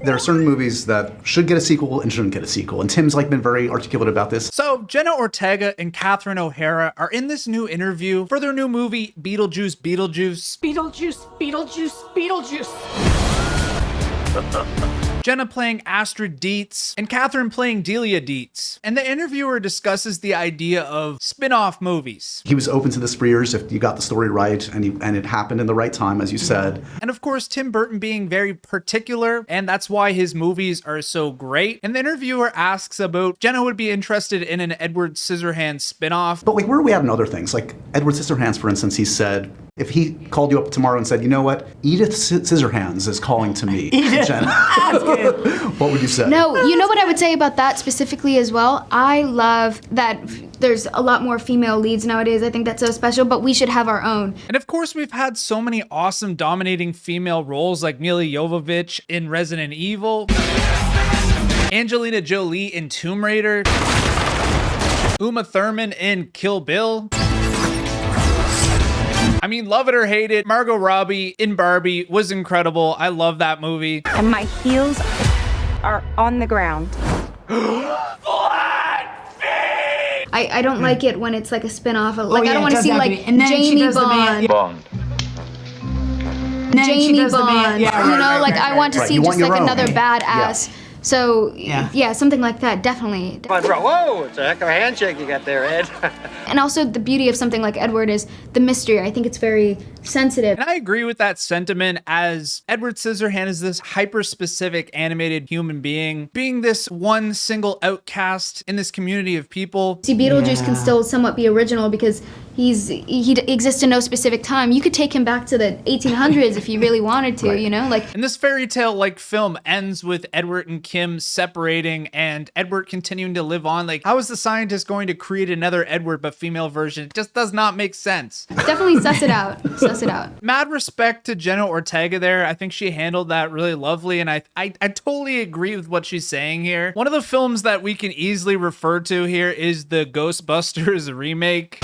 There are certain movies that should get a sequel and shouldn't get a sequel, and Tim's like been very articulate about this. So Jenna Ortega and Catherine O'Hara are in this new interview for their new movie, Beetlejuice, Beetlejuice. Beetlejuice, Beetlejuice, Beetlejuice. Jenna playing Astrid Dietz and Catherine playing Delia Dietz. And the interviewer discusses the idea of spin-off movies. He was open to this for years if you got the story right and it happened in the right time, as you said. And of course, Tim Burton being very particular, and that's why his movies are so great. And the interviewer asks about Jenna would be interested in an Edward Scissorhands spin-off. But like, where are we at in other things? Like Edward Scissorhands, for instance, he said, if he called you up tomorrow and said, you know what, Edith Scissorhands is calling to me, Jenna. What would you say? No, you know what I would say about that specifically as well? I love that there's a lot more female leads nowadays. I think that's so special, but we should have our own. And of course, we've had so many awesome dominating female roles like Milla Jovovich in Resident Evil, Angelina Jolie in Tomb Raider, Uma Thurman in Kill Bill. I mean, love it or hate it, Margot Robbie in Barbie was incredible. I love that movie. And my heels are on the ground. I don't like it when it's like a spin-off. Like, yeah, I don't want it to does see have to like be. And then she Jamie does the Bond. Jamie Bond. Yeah, you right, know, right, like right, I want to right. see You just want your like own. another badass. So yeah, something like that, definitely. Whoa, it's a heck of a handshake you got there, Ed. And also the beauty of something like Edward is the mystery. I think it's very sensitive. And I agree with that sentiment, as Edward Scissorhands is this hyper-specific animated human being this one single outcast in this community of people. See, Beetlejuice can still somewhat be original because he exists in no specific time. You could take him back to the 1800s if you really wanted to, you know? Like, And this fairy tale-like film ends with Edward and Kim separating and Edward continuing to live on. Like, how is the scientist going to create another Edward but female version? It just does not make sense. definitely suss it out. Suss it out. Mad respect to Jenna Ortega there. I think she handled that really lovely, and I totally agree with what she's saying here. One of the films that we can easily refer to here is the Ghostbusters remake.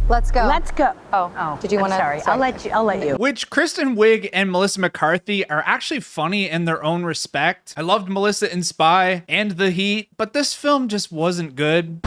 Let's go. Let's go. Oh, Did you want to? Sorry, I'll let you. Which Kristen Wiig and Melissa McCarthy are actually funny in their own respect. I loved Melissa in Spy and The Heat, but this film just wasn't good.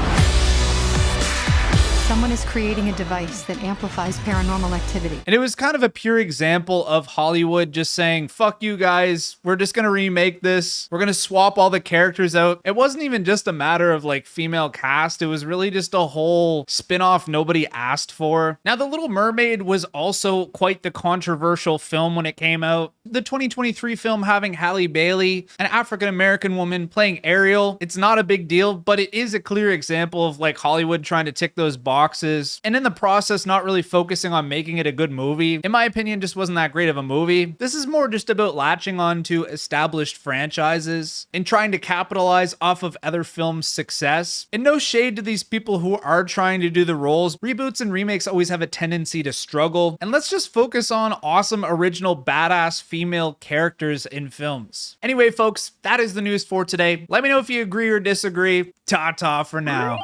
Someone is creating a device that amplifies paranormal activity. And it was kind of a pure example of Hollywood just saying, fuck you guys, we're just gonna remake this. We're gonna swap all the characters out. It wasn't even just a matter of like female cast. It was really just a whole spin-off nobody asked for. Now, The Little Mermaid was also quite the controversial film when it came out. The 2023 film having Halle Bailey, an African-American woman playing Ariel. It's not a big deal, but it is a clear example of like Hollywood trying to tick those boxes, and in the process not really focusing on making it a good movie. In my opinion, just wasn't that great of a movie. This is more just about latching on to established franchises and trying to capitalize off of other films' success. And no shade to these people who are trying to do the roles. Reboots and remakes always have a tendency to struggle, and let's just focus on awesome original badass female characters in films. Anyway, folks, that is the news for today. Let me know if you agree or disagree. Ta-ta for now.